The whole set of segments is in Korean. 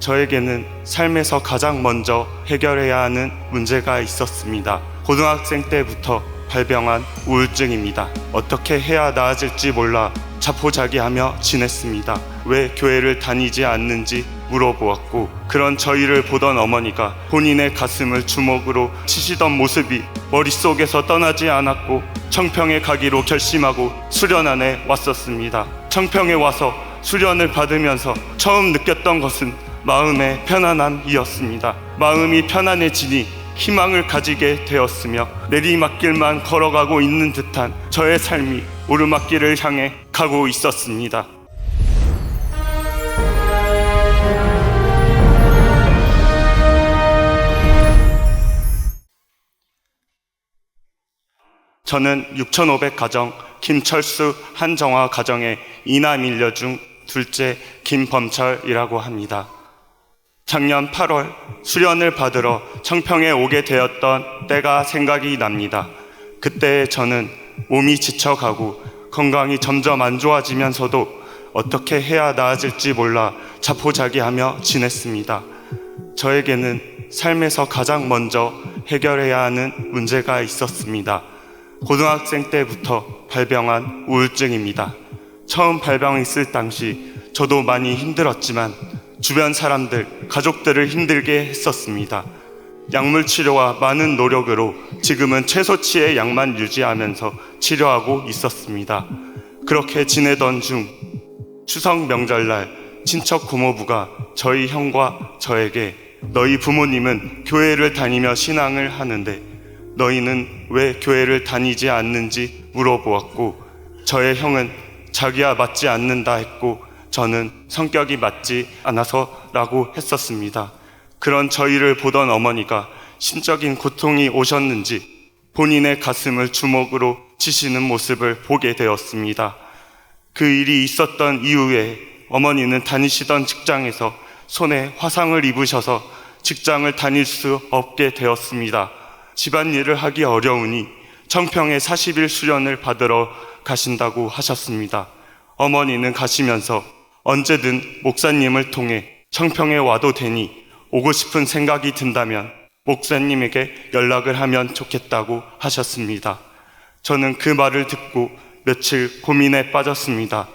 저에게는 삶에서 가장 먼저 해결해야 하는 문제가 있었습니다. 고등학생 때부터 발병한 우울증입니다. 어떻게 해야 나아질지 몰라 자포자기하며 지냈습니다. 왜 교회를 다니지 않는지 물어보았고, 그런 저희를 보던 어머니가 본인의 가슴을 주먹으로 치시던 모습이 머릿속에서 떠나지 않았고 청평에 가기로 결심하고 수련안에 왔었습니다. 청평에 와서 수련을 받으면서 처음 느꼈던 것은 마음의 편안함이었습니다. 마음이 편안해지니 희망을 가지게 되었으며 내리막길만 걸어가고 있는 듯한 저의 삶이 오르막길을 향해 가고 있었습니다. 저는 6,500 가정 김철수 한정화 가정의 이남일녀 중 둘째 김범철이라고 합니다. 작년 8월 수련을 받으러 청평에 오게 되었던 때가 생각이 납니다. 그때 저는 몸이 지쳐가고 건강이 점점 안 좋아지면서도 어떻게 해야 나아질지 몰라 자포자기하며 지냈습니다. 저에게는 삶에서 가장 먼저 해결해야 하는 문제가 있었습니다. 고등학생 때부터 발병한 우울증입니다. 처음 발병했을 당시 저도 많이 힘들었지만 주변 사람들, 가족들을 힘들게 했었습니다. 약물 치료와 많은 노력으로 지금은 최소치의 약만 유지하면서 치료하고 있었습니다. 그렇게 지내던 중 추석 명절날 친척 고모부가 저희 형과 저에게 너희 부모님은 교회를 다니며 신앙을 하는데 너희는 왜 교회를 다니지 않는지 물어보았고, 저의 형은 자기야 맞지 않는다 했고 저는 성격이 맞지 않아서 라고 했었습니다. 그런 저희를 보던 어머니가 심적인 고통이 오셨는지 본인의 가슴을 주먹으로 치시는 모습을 보게 되었습니다. 그 일이 있었던 이후에 어머니는 다니시던 직장에서 손에 화상을 입으셔서 직장을 다닐 수 없게 되었습니다. 집안일을 하기 어려우니 청평에 40일 수련을 받으러 가신다고 하셨습니다. 어머니는 가시면서 언제든 목사님을 통해 청평에 와도 되니 오고 싶은 생각이 든다면 목사님에게 연락을 하면 좋겠다고 하셨습니다. 저는 그 말을 듣고 며칠 고민에 빠졌습니다.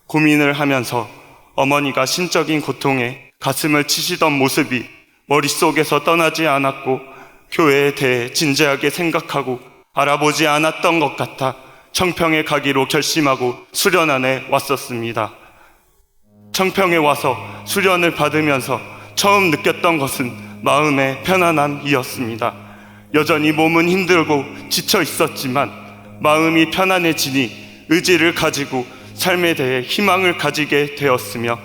고민을 하면서 어머니가 신적인 고통에 가슴을 치시던 모습이 머릿속에서 떠나지 않았고 교회에 대해 진지하게 생각하고 알아보지 않았던 것 같아 청평에 가기로 결심하고 수련안에 왔었습니다. 청평에 와서 수련을 받으면서 처음 느꼈던 것은 마음의 편안함이었습니다. 여전히 몸은 힘들고 지쳐 있었지만 마음이 편안해지니 의지를 가지고 삶에 대해 희망을 가지게 되었으며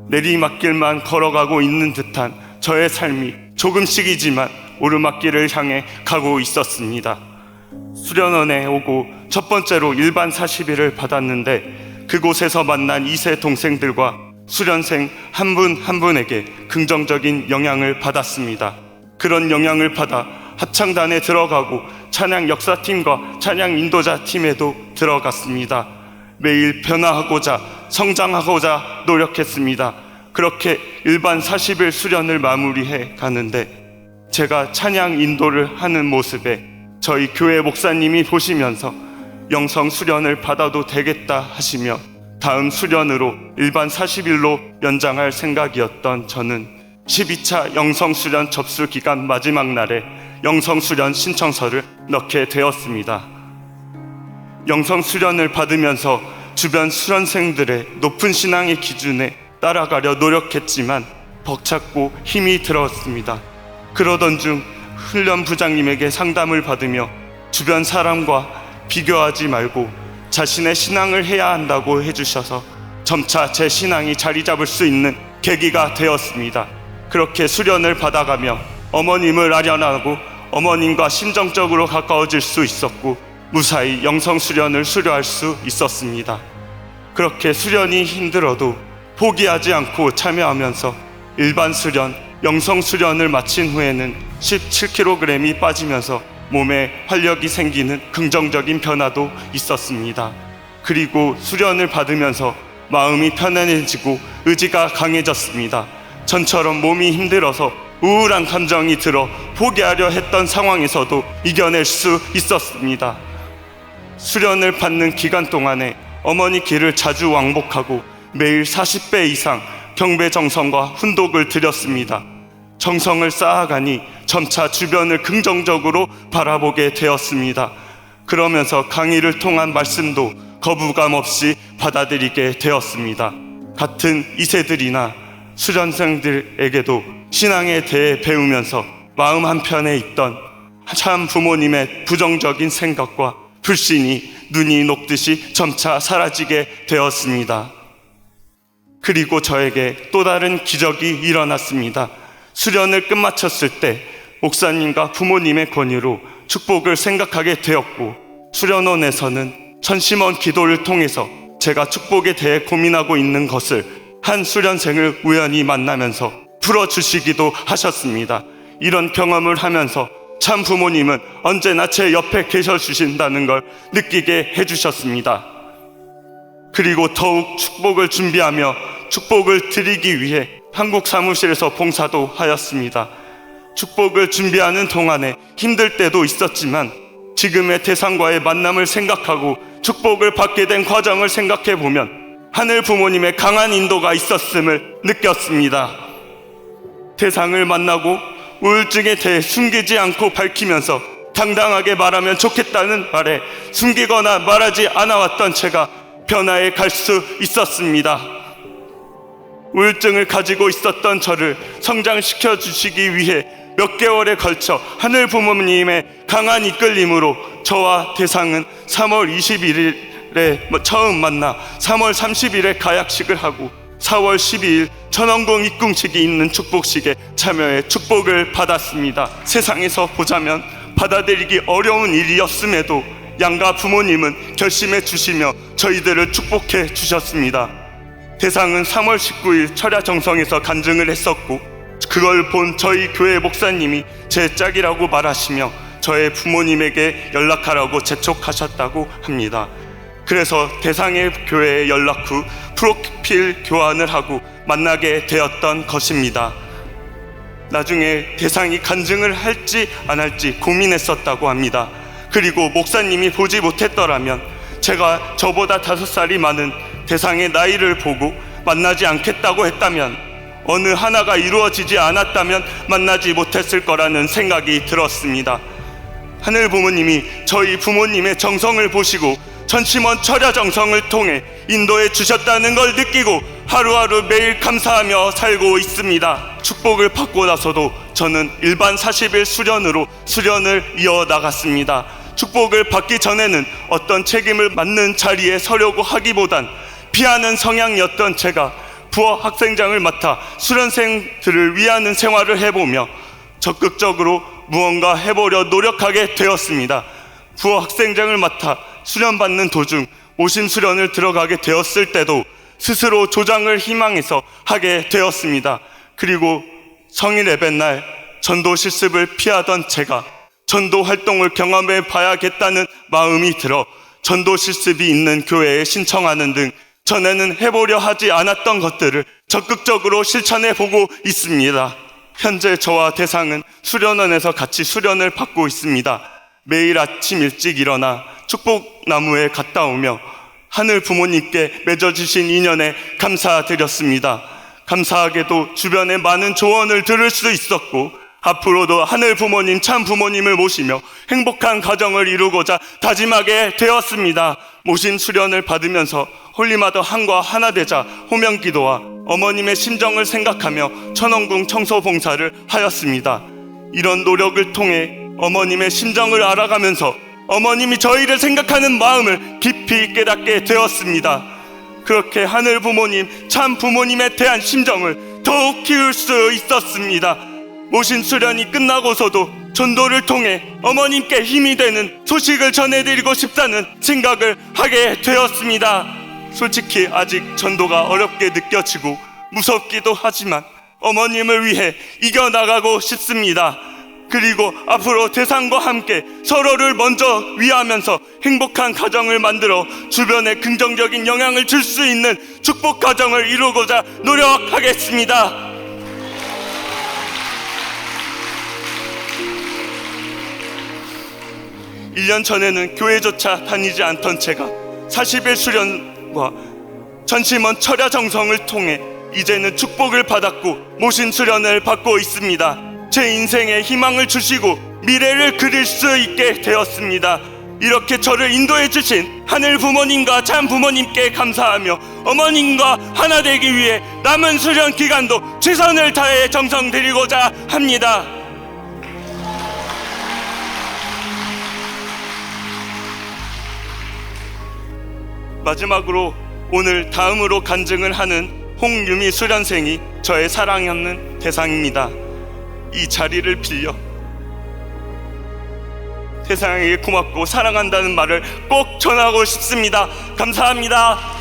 내리막길만 걸어가고 있는 듯한 저의 삶이 조금씩이지만 오르막길을 향해 가고 있었습니다. 수련원에 오고 첫 번째로 일반 40일을 받았는데 그곳에서 만난 2세 동생들과 수련생 한 분 한 분에게 긍정적인 영향을 받았습니다. 그런 영향을 받아 합창단에 들어가고 찬양 역사팀과 찬양 인도자 팀에도 들어갔습니다. 매일 변화하고자 성장하고자 노력했습니다. 그렇게 일반 40일 수련을 마무리해 가는데 제가 찬양 인도를 하는 모습에 저희 교회 목사님이 보시면서 영성 수련을 받아도 되겠다 하시며 다음 수련으로 일반 40일로 연장할 생각이었던 저는 12차 영성수련 접수 기간 마지막 날에 영성수련 신청서를 넣게 되었습니다. 영성수련을 받으면서 주변 수련생들의 높은 신앙의 기준에 따라가려 노력했지만 벅찼고 힘이 들었습니다. 그러던 중 훈련 부장님에게 상담을 받으며 주변 사람과 비교하지 말고 자신의 신앙을 해야 한다고 해주셔서 점차 제 신앙이 자리 잡을 수 있는 계기가 되었습니다. 그렇게 수련을 받아가며 어머님을 아련하고 어머님과 심정적으로 가까워질 수 있었고 무사히 영성 수련을 수료할 수 있었습니다. 그렇게 수련이 힘들어도 포기하지 않고 참여하면서 일반 수련, 영성 수련을 마친 후에는 17kg이 빠지면서 몸에 활력이 생기는 긍정적인 변화도 있었습니다. 그리고 수련을 받으면서 마음이 편안해지고 의지가 강해졌습니다. 전처럼 몸이 힘들어서 우울한 감정이 들어 포기하려 했던 상황에서도 이겨낼 수 있었습니다. 수련을 받는 기간 동안에 어머니 길을 자주 왕복하고 매일 40배 이상 경배 정성과 훈독을 드렸습니다. 정성을 쌓아가니 점차 주변을 긍정적으로 바라보게 되었습니다. 그러면서 강의를 통한 말씀도 거부감 없이 받아들이게 되었습니다. 같은 2세들이나 수련생들에게도 신앙에 대해 배우면서 마음 한편에 있던 참 부모님의 부정적인 생각과 불신이 눈이 녹듯이 점차 사라지게 되었습니다. 그리고 저에게 또 다른 기적이 일어났습니다. 수련을 끝마쳤을 때 목사님과 부모님의 권유로 축복을 생각하게 되었고, 수련원에서는 천심원 기도를 통해서 제가 축복에 대해 고민하고 있는 것을 한 수련생을 우연히 만나면서 풀어주시기도 하셨습니다. 이런 경험을 하면서 참 부모님은 언제나 제 옆에 계셔 주신다는 걸 느끼게 해주셨습니다. 그리고 더욱 축복을 준비하며 축복을 드리기 위해 한국 사무실에서 봉사도 하였습니다. 축복을 준비하는 동안에 힘들 때도 있었지만 지금의 대상과의 만남을 생각하고 축복을 받게 된 과정을 생각해 보면 하늘 부모님의 강한 인도가 있었음을 느꼈습니다. 대상을 만나고 우울증에 대해 숨기지 않고 밝히면서 당당하게 말하면 좋겠다는 말에 숨기거나 말하지 않아왔던 제가 변화해 갈 수 있었습니다. 우울증을 가지고 있었던 저를 성장시켜 주시기 위해 몇 개월에 걸쳐 하늘 부모님의 강한 이끌림으로 저와 대상은 3월 21일에 처음 만나 3월 30일에 가약식을 하고 4월 12일 천원궁 입궁식이 있는 축복식에 참여해 축복을 받았습니다. 세상에서 보자면 받아들이기 어려운 일이었음에도 양가 부모님은 결심해 주시며 저희들을 축복해 주셨습니다. 대상은 3월 19일 철야정성에서 간증을 했었고, 그걸 본 저희 교회 목사님이 제 짝이라고 말하시며 저의 부모님에게 연락하라고 재촉하셨다고 합니다. 그래서 대상의 교회에 연락 후 프로필 교환을 하고 만나게 되었던 것입니다. 나중에 대상이 간증을 할지 안 할지 고민했었다고 합니다. 그리고 목사님이 보지 못했더라면 제가 저보다 5살이 많은 대상의 나이를 보고 만나지 않겠다고 했다면, 어느 하나가 이루어지지 않았다면 만나지 못했을 거라는 생각이 들었습니다. 하늘 부모님이 저희 부모님의 정성을 보시고 천심원 철야 정성을 통해 인도해 주셨다는 걸 느끼고 하루하루 매일 감사하며 살고 있습니다. 축복을 받고 나서도 저는 일반 40일 수련으로 수련을 이어나갔습니다. 축복을 받기 전에는 어떤 책임을 맡는 자리에 서려고 하기보단 피하는 성향이었던 제가 부어 학생장을 맡아 수련생들을 위하는 생활을 해보며 적극적으로 무언가 해보려 노력하게 되었습니다. 부어 학생장을 맡아 수련받는 도중 오심 수련을 들어가게 되었을 때도 스스로 조장을 희망해서 하게 되었습니다. 그리고 성일 예배날 전도 실습을 피하던 제가 전도 활동을 경험해 봐야겠다는 마음이 들어 전도 실습이 있는 교회에 신청하는 등 전에는 해보려 하지 않았던 것들을 적극적으로 실천해 보고 있습니다. 현재 저와 대상은 수련원에서 같이 수련을 받고 있습니다. 매일 아침 일찍 일어나 축복나무에 갔다 오며 하늘 부모님께 맺어주신 인연에 감사드렸습니다. 감사하게도 주변에 많은 조언을 들을 수 있었고, 앞으로도 하늘 부모님, 참 부모님을 모시며 행복한 가정을 이루고자 다짐하게 되었습니다. 모심 수련을 받으면서 홀리마더 한과 하나 되자 호명기도와 어머님의 심정을 생각하며 천원궁 청소 봉사를 하였습니다. 이런 노력을 통해 어머님의 심정을 알아가면서 어머님이 저희를 생각하는 마음을 깊이 깨닫게 되었습니다. 그렇게 하늘 부모님, 참 부모님에 대한 심정을 더욱 키울 수 있었습니다. 모신 수련이 끝나고서도 전도를 통해 어머님께 힘이 되는 소식을 전해드리고 싶다는 생각을 하게 되었습니다. 솔직히 아직 전도가 어렵게 느껴지고 무섭기도 하지만 어머님을 위해 이겨나가고 싶습니다. 그리고 앞으로 대상과 함께 서로를 먼저 위하면서 행복한 가정을 만들어 주변에 긍정적인 영향을 줄 수 있는 축복 가정을 이루고자 노력하겠습니다. 1년 전에는 교회조차 다니지 않던 제가 40일 수련과 전심원 철야 정성을 통해 이제는 축복을 받았고 모신 수련을 받고 있습니다. 제 인생에 희망을 주시고 미래를 그릴 수 있게 되었습니다. 이렇게 저를 인도해 주신 하늘 부모님과 참 부모님께 감사하며 어머님과 하나 되기 위해 남은 수련 기간도 최선을 다해 정성 드리고자 합니다. 마지막으로 오늘 다음으로 간증을 하는 홍유미 수련생이 저의 사랑하는 대상입니다. 이 자리를 빌려 세상에게 고맙고 사랑한다는 말을 꼭 전하고 싶습니다. 감사합니다.